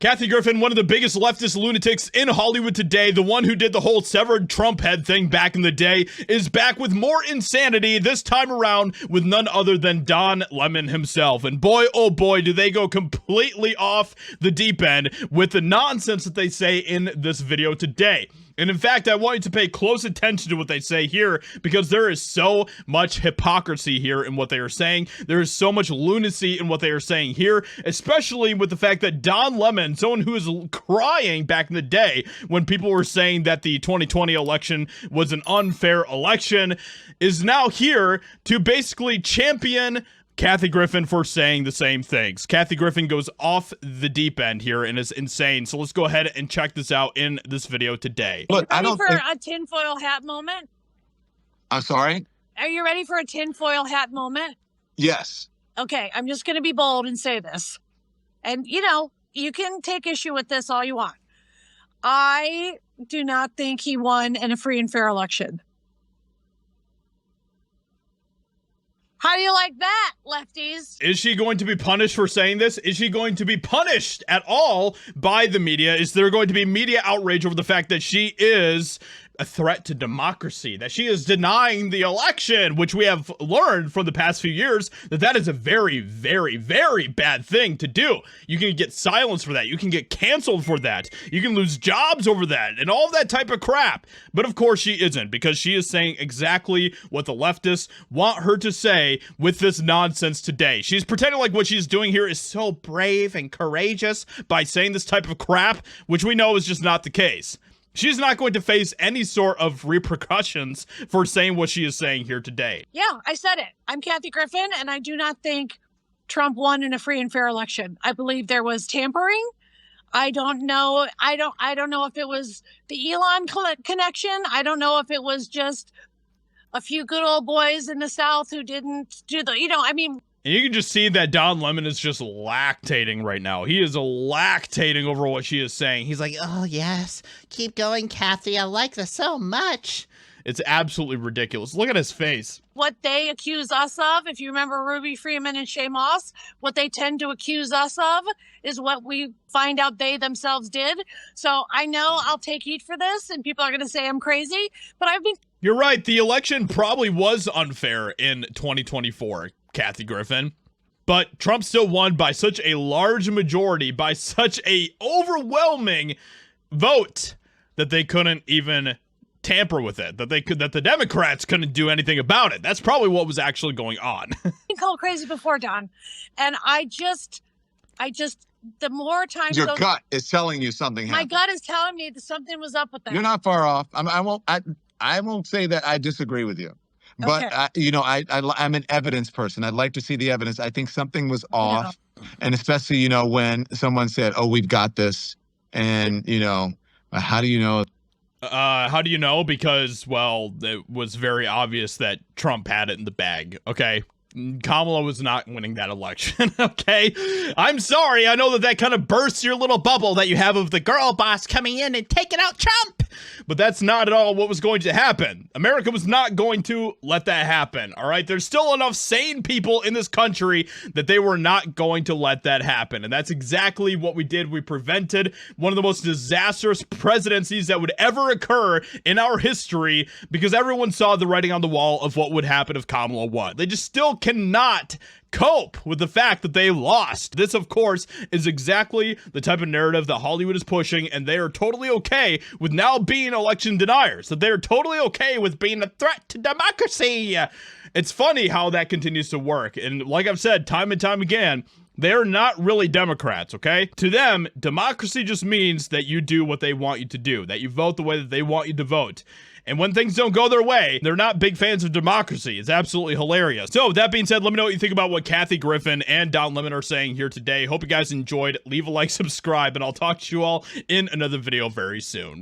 Kathy Griffin, one of the biggest leftist lunatics in Hollywood today, the one who did the whole severed Trump head thing back in the day, is back with more insanity, this time around with none other than Don Lemon himself. And boy, oh boy, do they go completely off the deep end with the nonsense that they say in this video today. And in fact, I want you to pay close attention to what they say here, because there is so much hypocrisy here in what they are saying. There is so much lunacy in what they are saying here, especially with the fact that Don Lemon, someone who was crying back in the day when people were saying that the 2020 election was an unfair election, is now here to basically champion Kathy Griffin for saying the same things. Kathy Griffin goes off the deep end here and is insane. So let's go ahead and check this out in this video today. Look, ready for a tinfoil hat moment? I'm sorry? Are you ready for a tinfoil hat moment? Yes. Okay, I'm just going to be bold and say this. And, you know, you can take issue with this all you want. I do not think he won in a free and fair election. How do you like that, lefties? Is she going to be punished for saying this? Is she going to be punished at all by the media? Is there going to be media outrage over the fact that she is a threat to democracy, that she is denying the election, which we have learned from the past few years that that is a very, very, very bad thing to do. You can get silenced for that. You can get canceled for that. You can lose jobs over that and all that type of crap. But of course she isn't, because she is saying exactly what the leftists want her to say with this nonsense today. She's pretending like what she's doing here is so brave and courageous by saying this type of crap, which we know is just not the case. She's not going to face any sort of repercussions for saying what she is saying here today. Yeah, I said it. I'm Kathy Griffin, and I do not think Trump won in a free and fair election. I believe there was tampering. I don't know. I don't know if it was the Elon connection. I don't know if it was just a few good old boys in the South who didn't do the, And you can just see that Don Lemon is just lactating right now. He is lactating over what she is saying. He's like, oh, yes, keep going, Kathy. I like this so much. It's absolutely ridiculous. Look at his face. What they accuse us of, if you remember Ruby Freeman and Shay Moss, what they tend to accuse us of is what we find out they themselves did. So I know I'll take heat for this, and people are going to say I'm crazy, but I've been... You're right. The election probably was unfair in 2024. Kathy Griffin, but Trump still won by such a large majority, by such a overwhelming vote that they couldn't even tamper with it, that the Democrats couldn't do anything about it. That's probably what was actually going on. been called crazy before, Don, and I just the more times your gut is telling you something happened. My gut is telling me that something was up with that. You're not far off. I won't say that I disagree with you. But, okay. I'm an evidence person. I'd like to see the evidence. I think something was off. And especially, when someone said, oh, we've got this. And, how do you know? How do you know? Because, well, it was very obvious that Trump had it in the bag. Okay. Kamala was not winning that election, okay? I'm sorry, I know that kind of bursts your little bubble that you have of the girl boss coming in and taking out Trump, but that's not at all what was going to happen. America was not going to let that happen, all right? There's still enough sane people in this country that they were not going to let that happen, and that's exactly what we did. We prevented one of the most disastrous presidencies that would ever occur in our history, because everyone saw the writing on the wall of what would happen if Kamala won. They just still cannot cope with the fact that they lost. This, of course, is exactly the type of narrative that Hollywood is pushing, and they are totally okay with now being election deniers, that they're totally okay with being a threat to democracy. It's funny how that continues to work, and like I've said time and time again, they're not really Democrats, okay? To them, democracy just means that you do what they want you to do, that you vote the way that they want you to vote. And when things don't go their way, they're not big fans of democracy. It's absolutely hilarious. So, with that being said, let me know what you think about what Kathy Griffin and Don Lemon are saying here today. Hope you guys enjoyed. Leave a like, subscribe, and I'll talk to you all in another video very soon.